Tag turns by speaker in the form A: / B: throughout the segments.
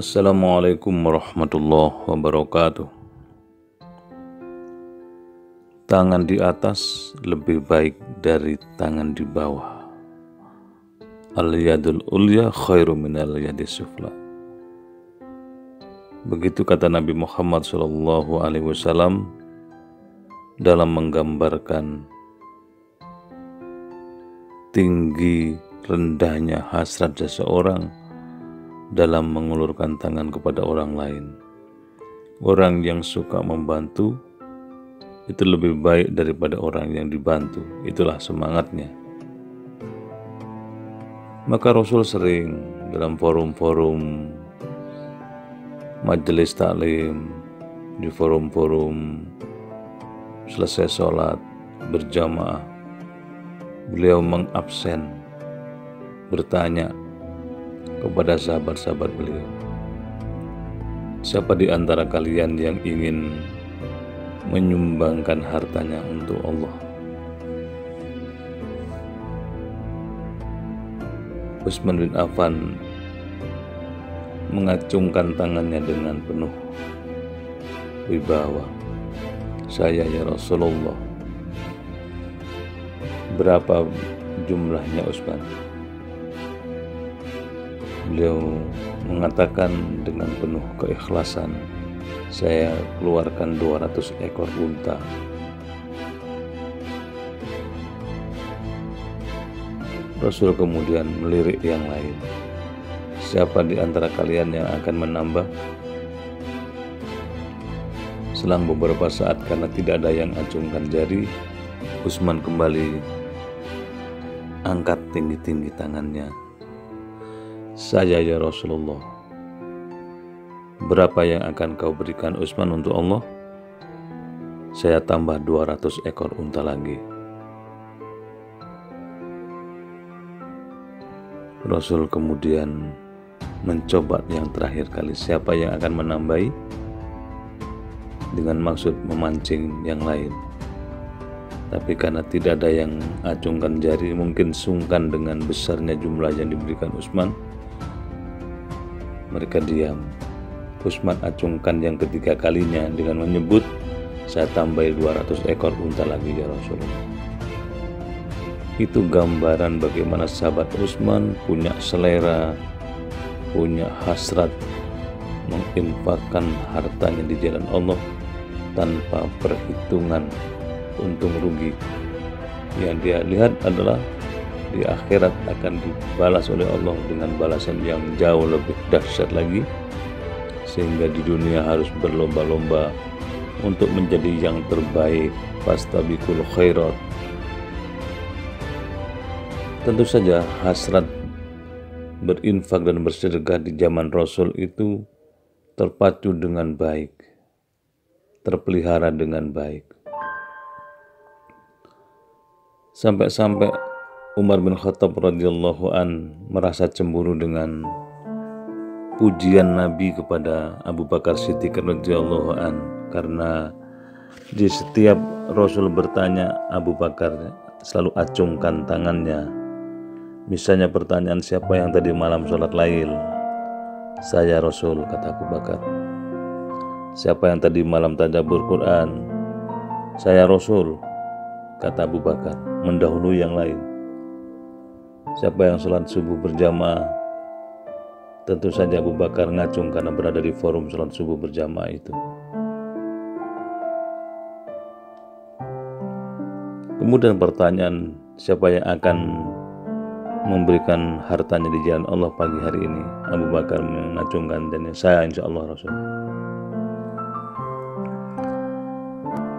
A: Assalamualaikum warahmatullahi wabarakatuh. Tangan di atas lebih baik dari tangan di bawah. Al-yadul ulya khairu minal yadis sufla. Begitu kata Nabi Muhammad SAW dalam menggambarkan tinggi rendahnya hasrat seseorang dalam mengulurkan tangan kepada orang lain. Orang yang suka membantu itu lebih baik daripada orang yang dibantu. Itulah semangatnya. Maka Rasul sering dalam forum-forum majelis taklim, di forum-forum selesai sholat berjamaah, beliau mengabsen bertanya kepada sahabat-sahabat beliau, siapa di antara kalian yang ingin menyumbangkan hartanya untuk Allah? Utsman bin Affan mengacungkan tangannya dengan penuh wibawa. Saya ya Rasulullah. Berapa jumlahnya Utsman? Beliau mengatakan dengan penuh keikhlasan, saya keluarkan 200 ekor unta. Rasul kemudian melirik yang lain, siapa di antara kalian yang akan menambah? Selang beberapa saat karena tidak ada yang acungkan jari, Utsman kembali angkat tinggi-tinggi tangannya. Saya ya Rasulullah. Berapa yang akan kau berikan Utsman untuk Allah? Saya tambah 200 ekor unta lagi. Rasul kemudian mencoba yang terakhir kali, siapa yang akan menambahi, dengan maksud memancing yang lain. Tapi karena tidak ada yang acungkan jari, mungkin sungkan dengan besarnya jumlah yang diberikan Utsman, mereka diam. Utsman acungkan yang ketiga kalinya dengan menyebut, saya tambahi 200 ekor unta lagi ya Rasulullah. Itu gambaran bagaimana sahabat Utsman punya selera, punya hasrat menginfakkan hartanya di jalan Allah tanpa perhitungan untung rugi. Yang dia lihat adalah di akhirat akan dibalas oleh Allah dengan balasan yang jauh lebih dahsyat lagi, sehingga di dunia harus berlomba-lomba untuk menjadi yang terbaik. Fastabiqul khairat. Tentu saja hasrat berinfak dan bersedekah di zaman Rasul itu terpacu dengan baik, terpelihara dengan baik. Sampai-sampai Umar bin Khattab radhiyallahu an merasa cemburu dengan pujian Nabi kepada Abu Bakar Siddiq radhiyallahu an, karena di setiap Rasul bertanya, Abu Bakar selalu acungkan tangannya. Misalnya pertanyaan, siapa yang tadi malam sholat lail? Saya Rasul, kata Abu Bakar. Siapa yang tadi malam tadabbur Quran? Saya Rasul, kata Abu Bakar, mendahului yang lain. Siapa yang sholat subuh berjamaah? Tentu saja Abu Bakar ngacung karena berada di forum sholat subuh berjamaah itu. Kemudian pertanyaan, siapa yang akan memberikan hartanya di jalan Allah pagi hari ini? Abu Bakar mengacungkan dan saya insya Allah Rasul.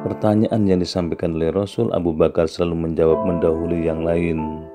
A: Pertanyaan yang disampaikan oleh Rasul, Abu Bakar selalu menjawab mendahului yang lain.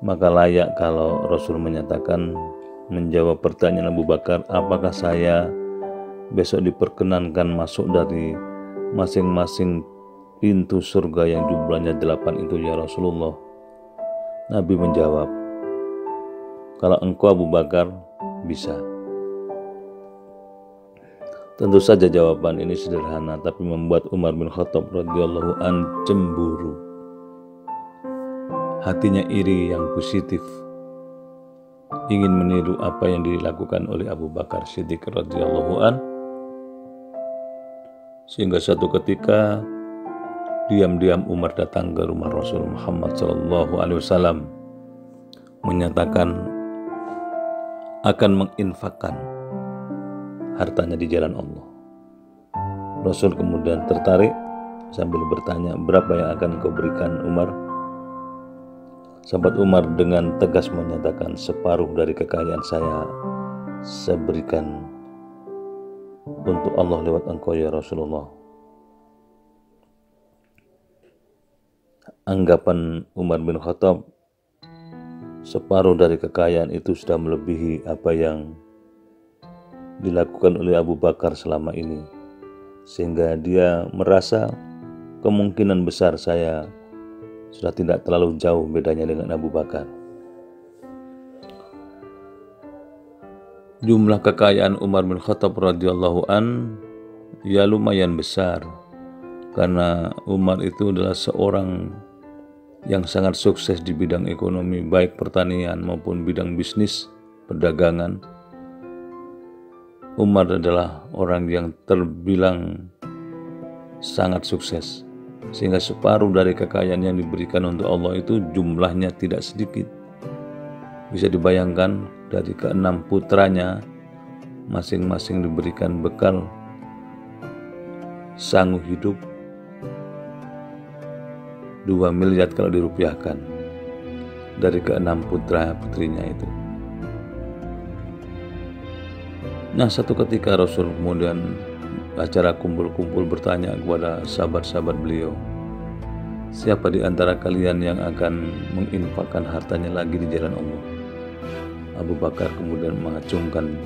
A: Maka layak kalau Rasul menyatakan, menjawab pertanyaan Abu Bakar, apakah saya besok diperkenankan masuk dari masing-masing pintu surga yang jumlahnya 8 itu ya Rasulullah? Nabi menjawab, kalau engkau Abu Bakar bisa. Tentu saja jawaban ini sederhana, tapi membuat Umar bin Khattab radhiyallahu an cemburu. Hatinya iri yang positif. ingin meniru apa yang dilakukan oleh Abu Bakar Siddiq radhiyallahu an, sehingga satu ketika diam-diam Umar datang ke rumah Rasul Muhammad SAW menyatakan akan menginfakkan hartanya di jalan Allah. Rasul kemudian tertarik sambil bertanya, berapa yang akan kau berikan Umar? Sahabat Umar dengan tegas menyatakan, separuh dari kekayaan saya berikan untuk Allah lewat engkau ya Rasulullah. Anggapan Umar bin Khattab, separuh dari kekayaan itu sudah melebihi apa yang dilakukan oleh Abu Bakar selama ini, sehingga dia merasa kemungkinan besar saya sudah tidak terlalu jauh bedanya dengan Abu Bakar. Jumlah kekayaan Umar bin Khattab radhiyallahu an ya lumayan besar, karena Umar itu adalah seorang yang sangat sukses di bidang ekonomi, baik pertanian maupun bidang bisnis, perdagangan. Umar adalah orang yang terbilang sangat sukses, sehingga separuh dari kekayaan yang diberikan untuk Allah itu jumlahnya tidak sedikit. Bisa dibayangkan dari ke-6 putranya masing-masing diberikan bekal sanggup hidup 2 miliar kalau dirupiahkan dari ke-6 putra putrinya itu. Nah, satu ketika Rasul kemudian acara kumpul-kumpul bertanya kepada sahabat-sahabat beliau, siapa di antara kalian yang akan menginfakkan hartanya lagi di jalan Allah? Abu Bakar kemudian mengacungkan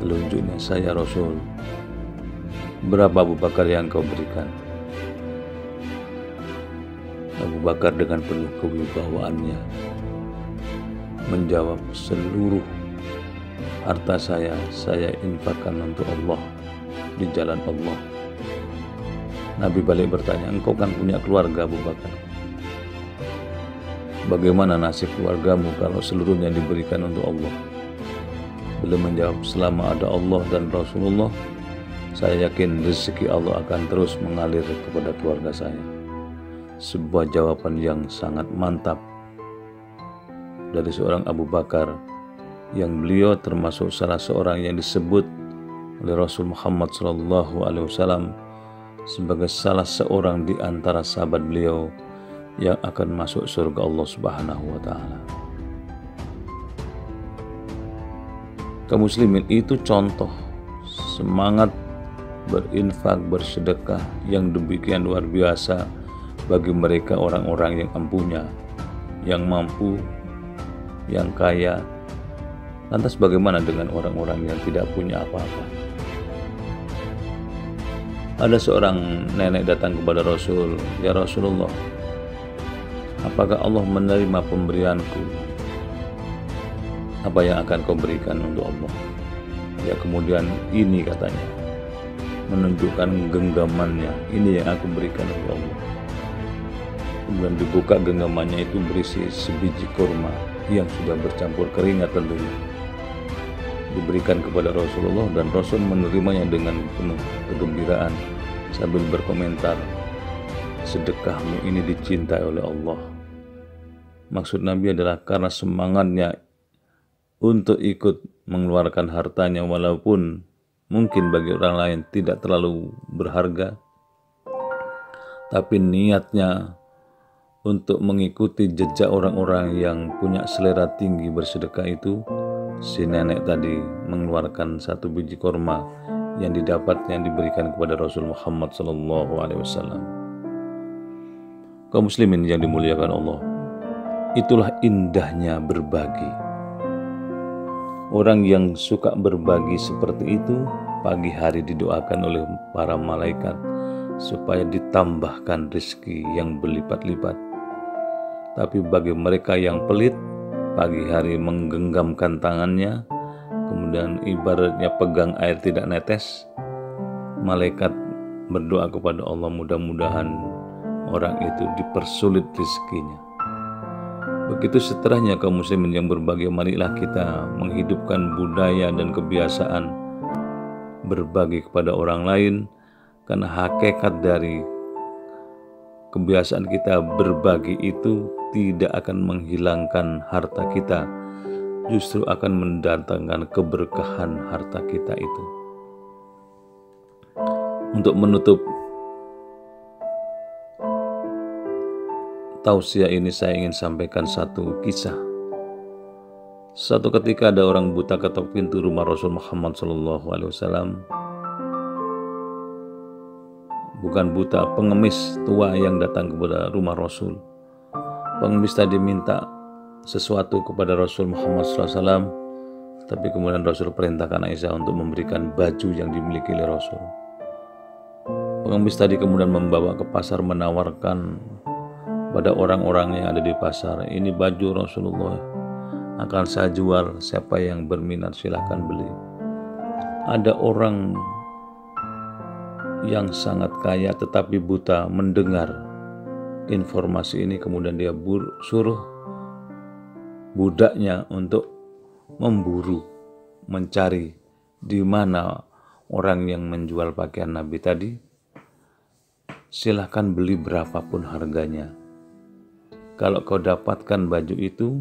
A: telunjuknya, saya Rasul. Berapa Abu Bakar yang kau berikan? Abu Bakar dengan penuh kewibawaannya menjawab, seluruh harta saya infakkan untuk Allah, di jalan Allah. Nabi balik bertanya, engkau kan punya keluarga Abu Bakar, bagaimana nasib keluargamu kalau seluruhnya diberikan untuk Allah? Beliau menjawab, selama ada Allah dan Rasulullah, saya yakin rezeki Allah akan terus mengalir kepada keluarga saya. Sebuah jawaban yang sangat mantap dari seorang Abu Bakar, yang beliau termasuk salah seorang yang disebut oleh Rasul Muhammad SAW sebagai salah seorang di antara sahabat beliau yang akan masuk surga Allah Subhanahu wa Ta'ala. Kaum muslimin, itu contoh semangat berinfak, bersedekah yang demikian luar biasa bagi mereka orang-orang yang empunya, yang mampu, yang kaya. Lantas bagaimana dengan orang-orang yang tidak punya apa-apa? Ada seorang nenek datang kepada Rasul, ya Rasulullah, apakah Allah menerima pemberianku? Apa yang akan kau berikan untuk Allah? Ya, kemudian ini katanya, menunjukkan genggamannya, ini yang aku berikan untuk Allah. Kemudian dibuka genggamannya, itu berisi sebiji kurma yang sudah bercampur keringat tentunya, diberikan kepada Rasulullah, dan Rasul menerimanya dengan penuh kegembiraan sambil berkomentar, sedekahmu ini dicintai oleh Allah. Maksud Nabi adalah karena semangatnya untuk ikut mengeluarkan hartanya, walaupun mungkin bagi orang lain tidak terlalu berharga, tapi niatnya untuk mengikuti jejak orang-orang yang punya selera tinggi bersedekah itu, si nenek tadi mengeluarkan 1 biji korma yang didapatnya diberikan kepada Rasul Muhammad SAW. Kaum muslimin yang dimuliakan Allah, itulah indahnya berbagi. Orang yang suka berbagi seperti itu pagi hari didoakan oleh para malaikat supaya ditambahkan rezeki yang berlipat-lipat. Tapi bagi mereka yang pelit, pagi hari menggenggamkan tangannya, kemudian ibaratnya pegang air tidak netes, malaikat berdoa kepada Allah, mudah-mudahan orang itu dipersulit rezekinya. Begitu setelahnya kaum muslimin yang berbahagia, marilah kita menghidupkan budaya dan kebiasaan berbagi kepada orang lain, karena hakikat dari kebiasaan kita berbagi itu tidak akan menghilangkan harta kita, justru akan mendatangkan keberkahan harta kita itu. Untuk menutup tausiah ini, saya ingin sampaikan satu kisah. Satu ketika ada orang buta ketok pintu rumah Rasul Muhammad SAW. Bukan buta, pengemis tua yang datang kepada rumah Rasul. Pengemis tadi minta sesuatu kepada Rasul Muhammad SAW, tapi kemudian Rasul perintahkan Aisyah untuk memberikan baju yang dimiliki oleh Rasul. Pengemis tadi kemudian membawa ke pasar, menawarkan pada orang-orang yang ada di pasar, ini baju Rasulullah, akan saya jual, siapa yang berminat silahkan beli. Ada orang yang sangat kaya tetapi buta mendengar informasi ini, kemudian dia suruh budaknya untuk memburu, mencari di mana orang yang menjual pakaian Nabi tadi, silahkan beli berapapun harganya. Kalau kau dapatkan baju itu,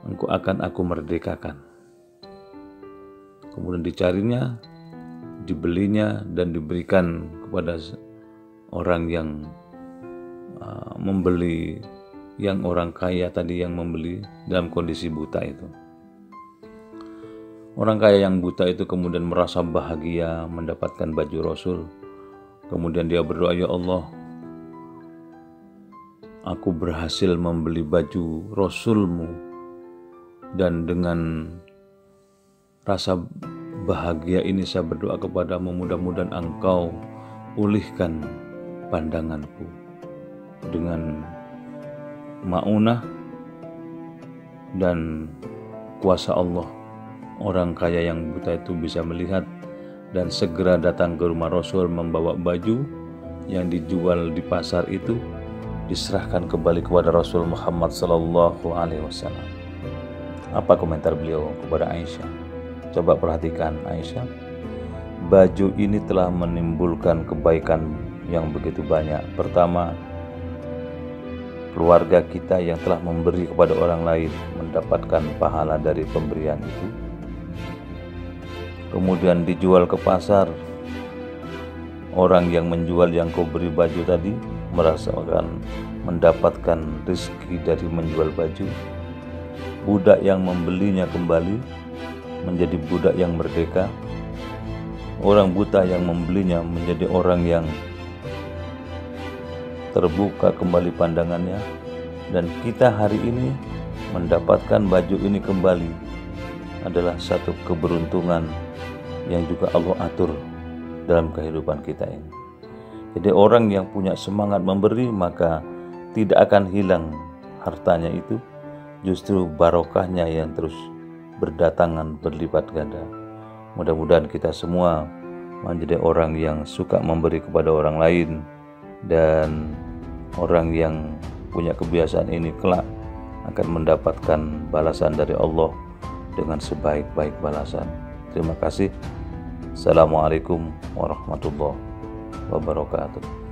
A: engkau akan aku merdekakan. Kemudian dicarinya, dibelinya, dan diberikan kepada orang yang membeli, yang orang kaya tadi yang membeli dalam kondisi buta itu. Orang kaya yang buta itu kemudian merasa bahagia mendapatkan baju Rasul. Kemudian dia berdoa, ya Allah, aku berhasil membeli baju Rasulmu, dan dengan rasa bahagia ini saya berdoa kepadamu, mudah-mudahan engkau pulihkan pandanganku. Dengan maunah dan kuasa Allah, orang kaya yang buta itu bisa melihat dan segera datang ke rumah Rasul membawa baju yang dijual di pasar itu, diserahkan kembali kepada Rasul Muhammad SAW. Apa komentar beliau kepada Aisyah? Coba perhatikan Aisyah. Baju ini telah menimbulkan kebaikan yang begitu banyak. Pertama, keluarga kita yang telah memberi kepada orang lain mendapatkan pahala dari pemberian itu. Kemudian dijual ke pasar, orang yang menjual yang kau beri baju tadi merasakan mendapatkan rezeki dari menjual baju. Budak yang membelinya kembali menjadi budak yang merdeka. Orang buta yang membelinya menjadi orang yang terbuka kembali pandangannya. Dan kita hari ini mendapatkan baju ini kembali adalah satu keberuntungan yang juga Allah atur dalam kehidupan kita ini. Jadi orang yang punya semangat memberi, maka tidak akan hilang hartanya itu, justru barokahnya yang terus berdatangan berlipat ganda. Mudah-mudahan kita semua menjadi orang yang suka memberi kepada orang lain, dan orang yang punya kebiasaan ini kelak akan mendapatkan balasan dari Allah dengan sebaik-baik balasan. Terima kasih. Assalamualaikum warahmatullahi wabarakatuh.